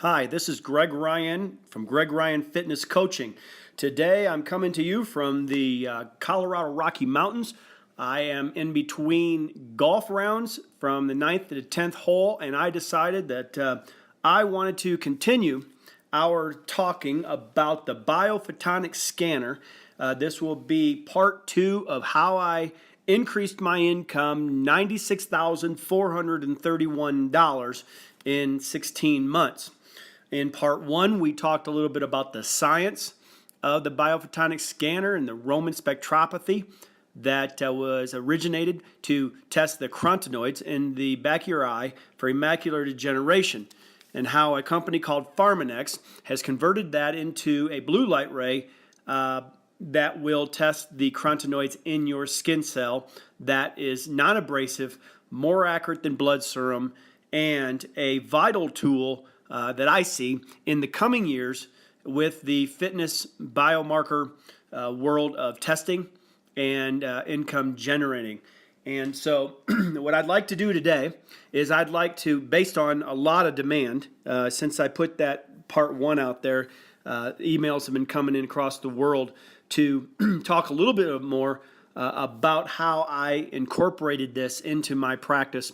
Hi, this is Greg Ryan from Greg Ryan Fitness Coaching. Today I'm coming to you from the Colorado Rocky Mountains. I am in between golf rounds from the 9th to the 10th hole, and I decided that I wanted to continue our talking about the Biophotonic Scanner. This will be part 2 of how I increased my income $96,431 in 16 months. In part 1, we talked a little bit about the science of the biophotonic scanner and the Raman spectropathy that was originated to test the carotenoids in the back of your eye for macular degeneration, and how a company called Pharmanex has converted that into a blue light ray that will test the carotenoids in your skin cell that is non-abrasive, more accurate than blood serum, and a vital tool that I see in the coming years with the fitness biomarker world of testing and income generating. And so what I'd like to do today is I'd like to, based on a lot of demand, since I put that part 1 out there, emails have been coming in across the world to talk a little bit more about how I incorporated this into my practice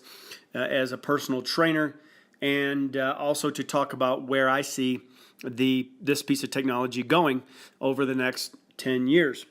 as a personal trainer, and also to talk about where I see this piece of technology going over the next 10 years.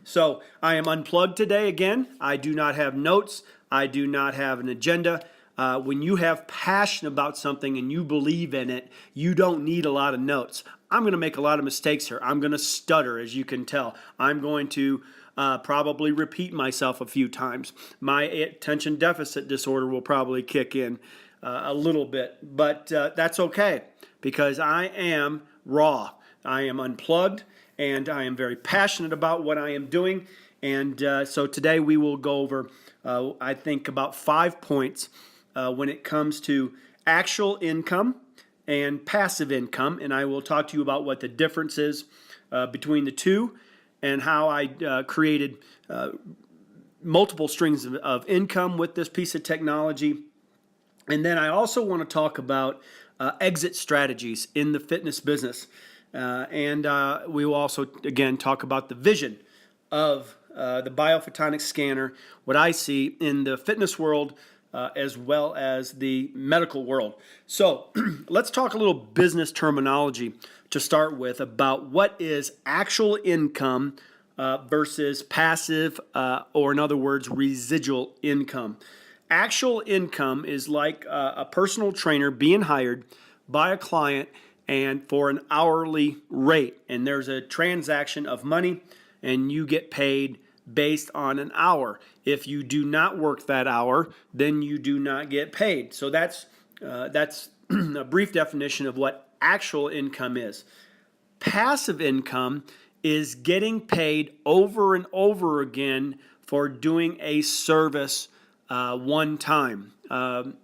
So I am unplugged today again. I do not have notes. I do not have an agenda. When you have passion about something and you believe in it, you don't need a lot of notes. I'm going to make a lot of mistakes here. I'm going to stutter, as you can tell. I'm going to probably repeat myself a few times. My attention deficit disorder will probably kick in a little bit, but that's okay, because I am raw. I am unplugged, and I am very passionate about what I am doing. And so today we will go over, I think, about 5 points when it comes to actual income and passive income. And I will talk to you about what the difference is between the two, and how I created multiple streams of income with this piece of technology. And then I also want to talk about exit strategies in the fitness business. And we will also, again, talk about the vision of the biophotonic scanner, what I see in the fitness world as well as the medical world. So let's talk a little business terminology to start with about what is actual income versus passive, or in other words, residual income. Actual income is like a personal trainer being hired by a client and for an hourly rate. And there's a transaction of money, and you get paid based on an hour. If you do not work that hour, then you do not get paid. So that's a brief definition of what actual income is. Passive income is getting paid over and over again for doing a service one time. Robert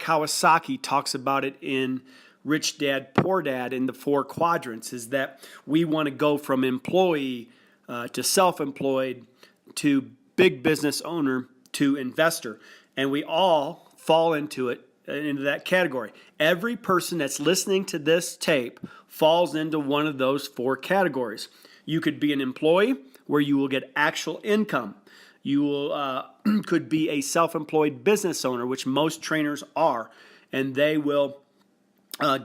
Kiyosaki talks about it in Rich Dad, Poor Dad in the 4 quadrants, is that we want to go from employee to self-employed to big business owner to investor. And we all fall into that category. Every person that's listening to this tape falls into one of those 4 categories. You could be an employee where you will get actual income. You will could be a self-employed business owner, which most trainers are, and they will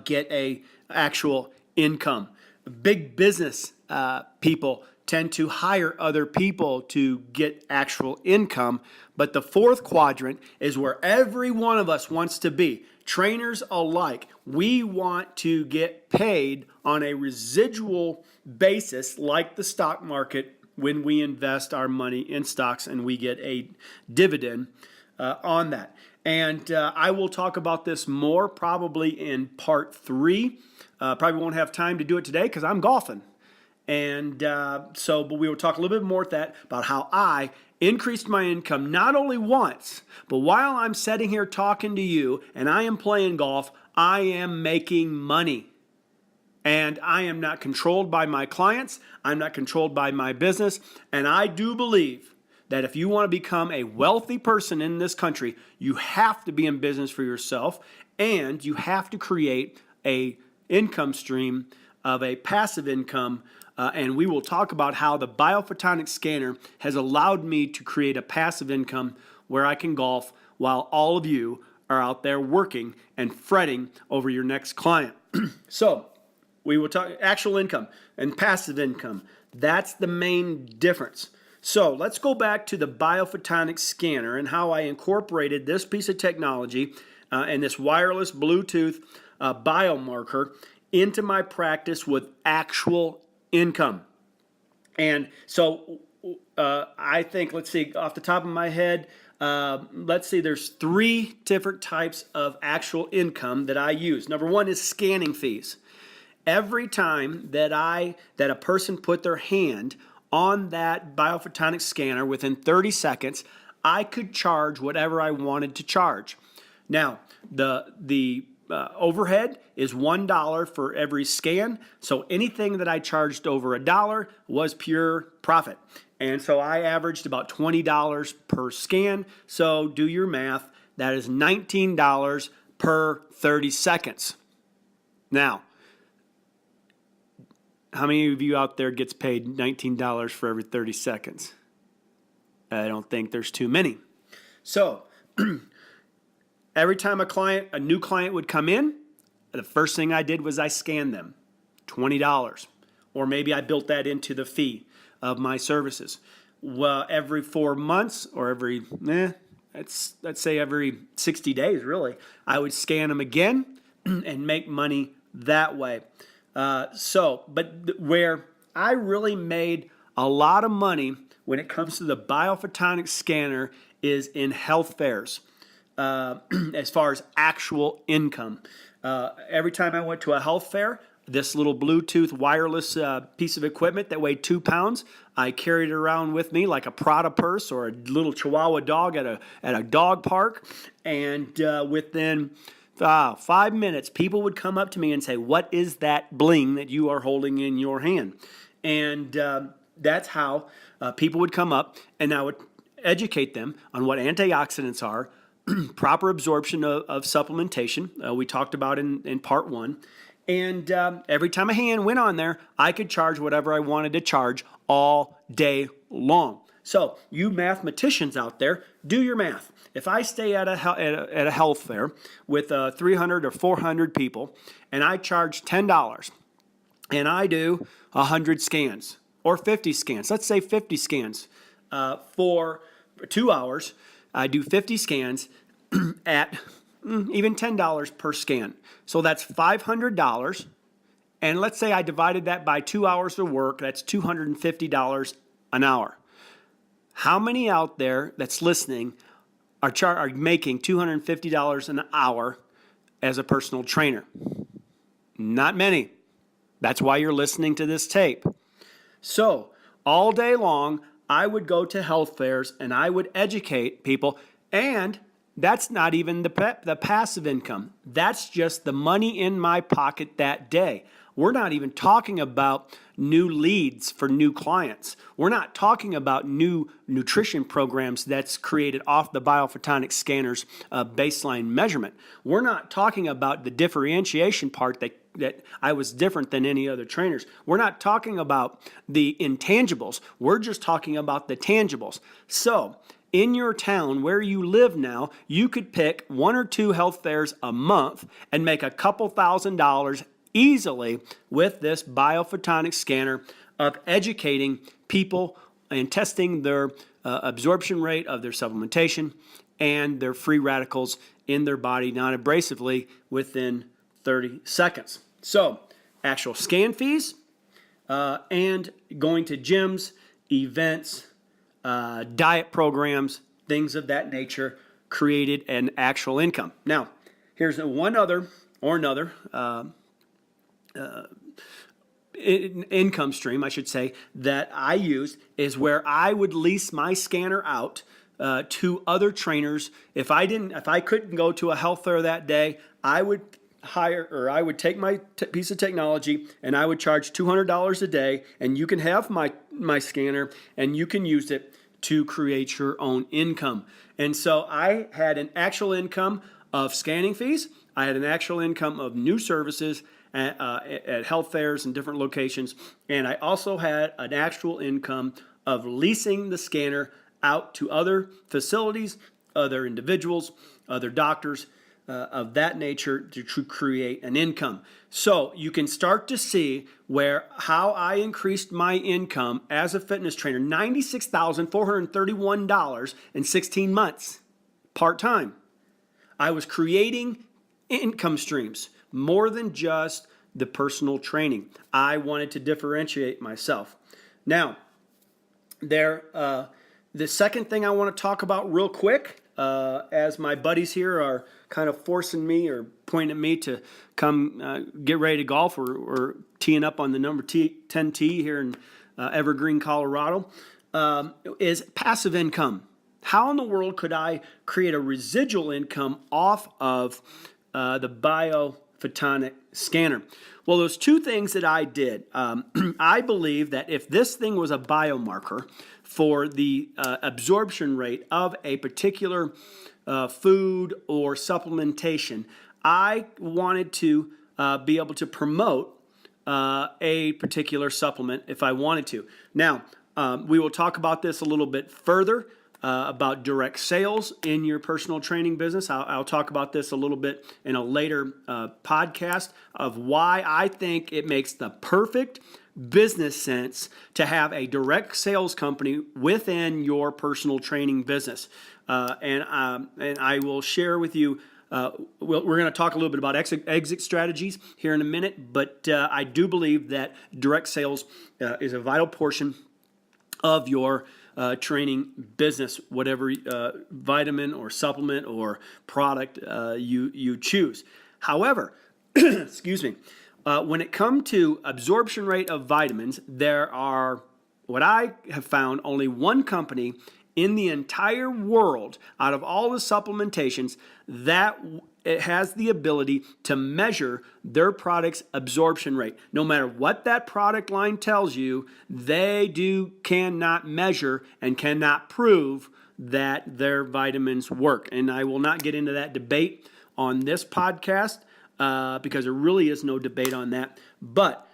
get a actual income. Big business people tend to hire other people to get actual income, but the 4th quadrant is where every one of us wants to be. Trainers alike, we want to get paid on a residual basis, like the stock market, when we invest our money in stocks and we get a dividend on that. And I will talk about this more probably in part 3. Probably won't have time to do it today because I'm golfing. And but we will talk a little bit more about how I increased my income not only once, but while I'm sitting here talking to you and I am playing golf, I am making money. And I am not controlled by my clients. I'm not controlled by my business. And I do believe that if you want to become a wealthy person in this country, you have to be in business for yourself, and you have to create a income stream of a passive income. And we will talk about how the Biophotonic Scanner has allowed me to create a passive income where I can golf while all of you are out there working and fretting over your next client. So we will talk actual income and passive income. That's the main difference. So let's go back to the Biophotonic Scanner and how I incorporated this piece of technology and this wireless Bluetooth biomarker into my practice with actual income. And so I think, let's see, off the top of my head, let's see, there's 3 different types of actual income that I use. Number 1 is scanning fees. Every time that a person put their hand on that Biophotonic Scanner within 30 seconds, I could charge whatever I wanted to charge. Now, the overhead is $1 for every scan, so anything that I charged over $1 was pure profit. And so I averaged about $20 per scan, so do your math. That is $19 per 30 seconds. Now, how many of you out there gets paid $19 for every 30 seconds? I don't think there's too many. So every time a new client would come in, the first thing I did was I scanned them, $20. Or maybe I built that into the fee of my services. Well, every 4 months or let's say every 60 days really, I would scan them again and make money that way. But where I really made a lot of money when it comes to the Biophotonic Scanner is in health fairs, as far as actual income. Every time I went to a health fair, this little Bluetooth wireless piece of equipment that weighed 2 pounds, I carried it around with me like a Prada purse or a little Chihuahua dog at a dog park, and within 5 minutes, people would come up to me and say, "What is that bling that you are holding in your hand?" And that's how people would come up, and I would educate them on what antioxidants are, proper absorption of supplementation, we talked about in part 1. And every time a hand went on there, I could charge whatever I wanted to charge all day long. So you mathematicians out there, do your math. If I stay at a health fair with 300 or 400 people and I charge $10 and I do 100 scans or 50 scans, let's say 50 scans for 2 hours, I do 50 scans at even $10 per scan. So that's $500. And let's say I divided that by 2 hours of work, that's $250 an hour. How many out there that's listening are making $250 an hour as a personal trainer? Not many. That's why you're listening to this tape. So all day long, I would go to health fairs and I would educate people, and that's not even the passive income. That's just the money in my pocket that day. We're not even talking about new leads for new clients. We're not talking about new nutrition programs that's created off the Biophotonic Scanner's baseline measurement. We're not talking about the differentiation part that I was different than any other trainers. We're not talking about the intangibles. We're just talking about the tangibles. So in your town where you live now, you could pick 1 or 2 health fairs a month and make a couple $1,000s easily with this Biophotonic Scanner of educating people and testing their absorption rate of their supplementation and their free radicals in their body non-abrasively within 30 seconds. So, actual scan fees and going to gyms, events, diet programs, things of that nature created an actual income. Now, here's another income stream, I should say, that I used is where I would lease my scanner out to other trainers. If I couldn't go to a health fair that day, I would take my piece of technology and I would charge $200 a day, and you can have my scanner and you can use it to create your own income. And so I had an actual income of scanning fees. I had an actual income of new services at health fairs and different locations. And I also had an actual income of leasing the scanner out to other facilities, other individuals, other doctors, of that nature to create an income. So you can start to see how I increased my income as a fitness trainer, $96,431 in 16 months, part-time. I was creating income streams more than just the personal training. I wanted to differentiate myself. Now, the second thing I want to talk about real quick, as my buddies here are kind of forcing me or pointing at me to come get ready to golf or teeing up on the number 10 tee here in Evergreen, Colorado, is passive income. How in the world could I create a residual income off of the Biophotonic Scanner? Well, there's two things that I did. I believe that if this thing was a biomarker for the absorption rate of a particular food or supplementation, I wanted to be able to promote a particular supplement if I wanted to. Now, we will talk about this a little bit further, about direct sales in your personal training business. I'll talk about this a little bit in a later podcast of why I think it makes the perfect business sense to have a direct sales company within your personal training business. And I will share with you, we're going to talk a little bit about exit strategies here in a minute, but I do believe that direct sales is a vital portion of your training business, whatever vitamin or supplement or product you choose. However, excuse me, when it comes to absorption rate of vitamins, there are, what I have found, only one company in the entire world out of all the supplementations that it has the ability to measure their product's absorption rate. No matter what that product line tells you, they cannot measure and cannot prove that their vitamins work. And I will not get into that debate on this podcast because there really is no debate on that.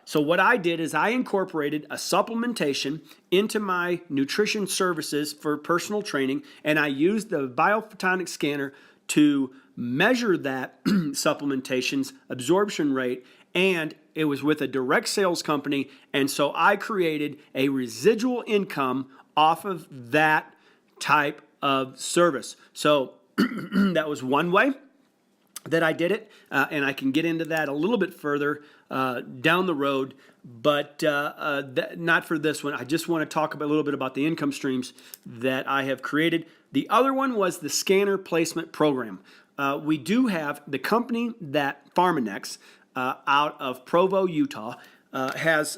So what I did is I incorporated a supplementation into my nutrition services for personal training, and I used the Biophotonic Scanner to measure that supplementation's absorption rate, and it was with a direct sales company, and so I created a residual income off of that type of service. So that was one way that I did it, and I can get into that a little bit further down the road, but not for this one. I just want to talk a little bit about the income streams that I have created. The other one was the scanner placement program. We do have the company that Pharmanex out of Provo, Utah, has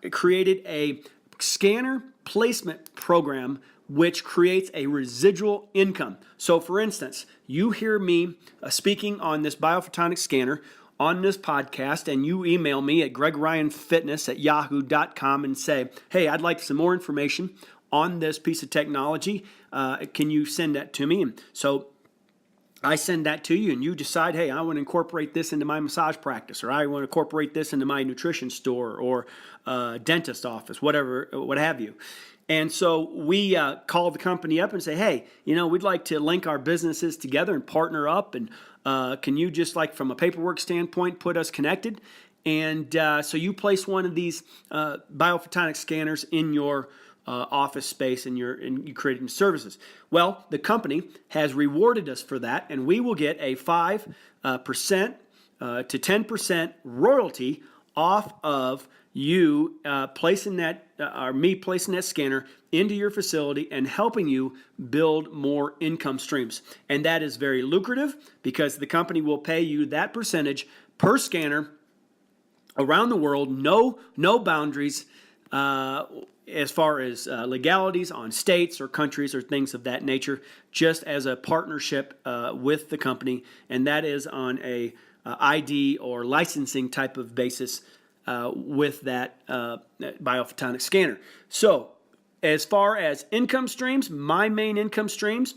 created a scanner placement program which creates a residual income. So for instance, you hear me speaking on this Biophotonic Scanner on this podcast, and you email me at gregryanfitness@yahoo.com and say, hey, I'd like some more information on this piece of technology. Can you send that to me? And so I send that to you, and you decide, hey, I want to incorporate this into my massage practice, or I want to incorporate this into my nutrition store or dentist office, whatever, what have you. And so we call the company up and say, hey, we'd like to link our businesses together and partner up. And can you just, like, from a paperwork standpoint, put us connected? And so you place one of these biophotonic scanners in your office space and you creating services. Well, the company has rewarded us for that, and we will get a 5% to 10% royalty off of you placing that, or me placing that scanner into your facility and helping you build more income streams. And that is very lucrative because the company will pay you that percentage per scanner around the world, no boundaries as far as legalities on states or countries or things of that nature, just as a partnership with the company, and that is on a ID or licensing type of basis with that biophotonic scanner. So as far as income streams, my main income streams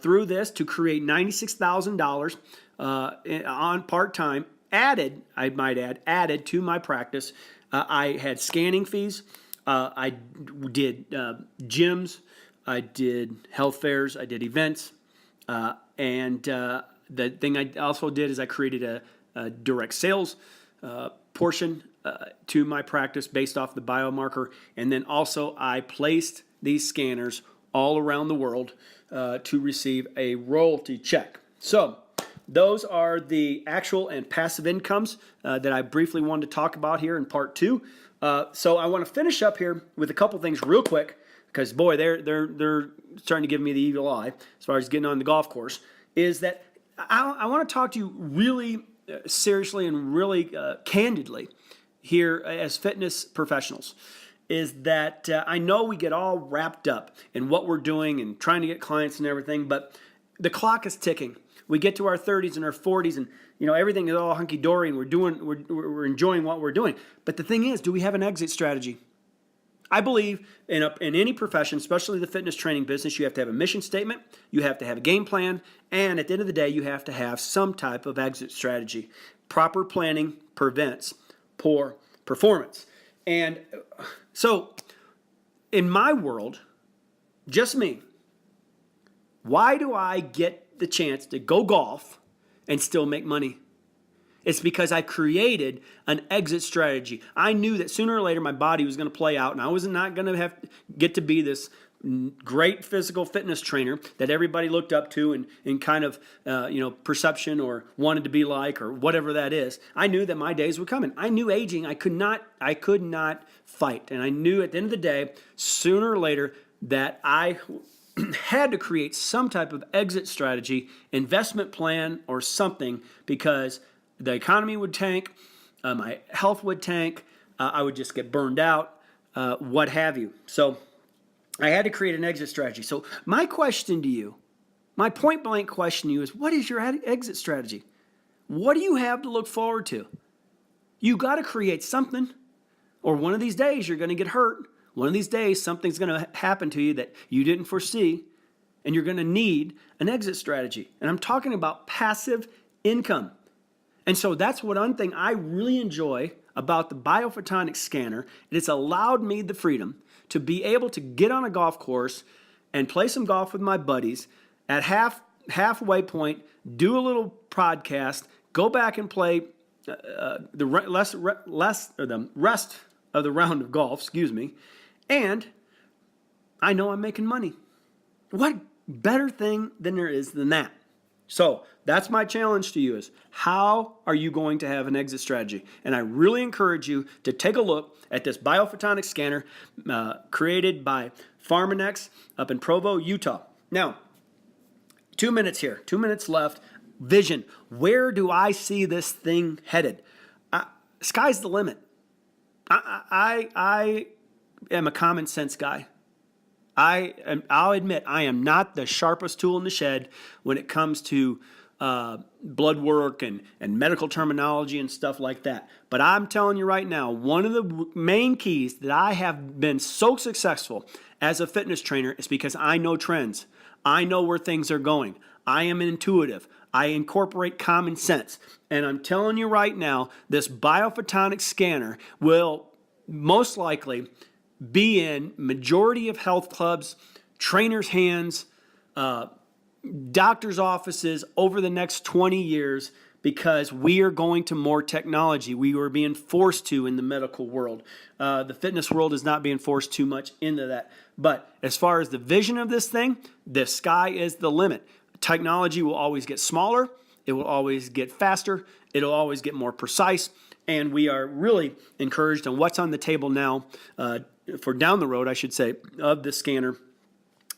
through this to create $96,000 on part-time, added, I might add, added to my practice. I had scanning fees. I did gyms. I did health fairs. I did events. And the thing I also did is I created a direct sales portion to my practice based off the biomarker. And then also I placed these scanners all around the world to receive a royalty check. So those are the actual and passive incomes that I briefly wanted to talk about here in part 2. So I want to finish up here with a couple things real quick, because boy, they're starting to give me the evil eye as far as getting on the golf course. Is that I want to talk to you really seriously and really candidly here as fitness professionals. Is that I know we get all wrapped up in what we're doing and trying to get clients and everything, but the clock is ticking. We get to our 30s and our 40s, and everything is all hunky dory, and we're enjoying what we're doing. But the thing is, do we have an exit strategy? I believe in any profession, especially the fitness training business, you have to have a mission statement, you have to have a game plan, and at the end of the day, you have to have some type of exit strategy. Proper planning prevents poor performance. And so, in my world, just me, why do I get the chance to go golf and still make money? It's because I created an exit strategy. I knew that sooner or later my body was going to play out, and I was not going to get to be this great physical fitness trainer that everybody looked up to and kind of perception or wanted to be like or whatever that is. I knew that my days were coming. I knew aging. I could not fight, and I knew at the end of the day, sooner or later, that I had to create some type of exit strategy, investment plan, or something, because the economy would tank, my health would tank, I would just get burned out, what have you. So I had to create an exit strategy. So my question to you, my point blank question to you is, what is your exit strategy? What do you have to look forward to? You got to create something, or one of these days you're going to get hurt. One of these days something's going to happen to you that you didn't foresee, and you're going to need an exit strategy. And I'm talking about passive income. And so that's one thing I really enjoy about the Biophotonic Scanner. It's allowed me the freedom to be able to get on a golf course and play some golf with my buddies at halfway point, do a little podcast, go back and play the rest of the round of golf, and I know I'm making money. What better thing than there is than that? So that's my challenge to you, is how are you going to have an exit strategy? And I really encourage you to take a look at this Biophotonic Scanner created by Pharmanex up in Provo, Utah. Now, 2 minutes here, 2 minutes left. Vision. Where do I see this thing headed? Sky's the limit. I am a common sense guy. I'll admit I am not the sharpest tool in the shed when it comes to blood work and medical terminology and stuff like that. But I'm telling you right now, one of the main keys that I have been so successful as a fitness trainer is because I know trends. I know where things are going. I am intuitive. I incorporate common sense. And I'm telling you right now, this Biophotonic Scanner will most likely be in majority of health clubs, trainers' hands, doctors' offices over the next 20 years, because we are going to more technology. We are being forced to in the medical world. The fitness world is not being forced too much into that. But as far as the vision of this thing, the sky is the limit. Technology will always get smaller. It will always get faster. It'll always get more precise. And we are really encouraged on what's on the table now for down the road, I should say, of the scanner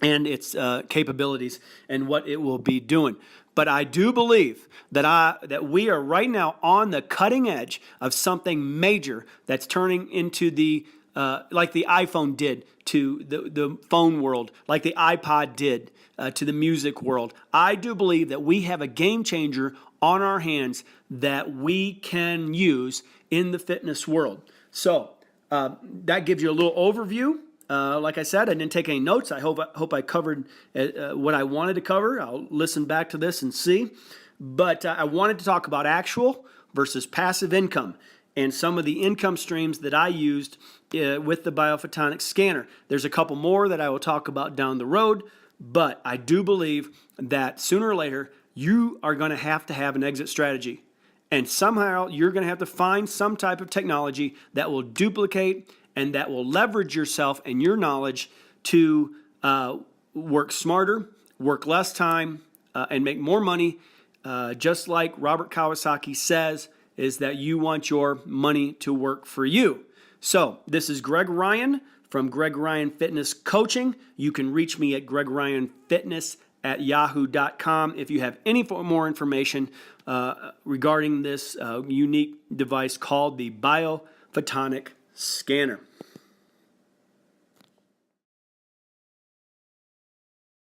and its capabilities and what it will be doing. But I do believe that we are right now on the cutting edge of something major that's turning into the like the iPhone did to the phone world, like the iPod did to the music world. I do believe that we have a game changer on our hands that we can use in the fitness world. So that gives you a little overview Like I said, I didn't take any notes. I hope I covered what I wanted to cover. I'll listen back to this and see. But I wanted to talk about actual versus passive income and some of the income streams that I used with the Biophotonic Scanner. There's a couple more that I will talk about down the road, but I do believe that sooner or later you are going to have an exit strategy. And somehow you're going to have to find some type of technology that will duplicate and that will leverage yourself and your knowledge to work smarter, work less time, and make more money. Just like Robert Kiyosaki says, is that you want your money to work for you. So this is Greg Ryan from Greg Ryan Fitness Coaching. You can reach me at gregryanfitness@yahoo.com if you have any more information regarding this unique device called the Biophotonic Scanner.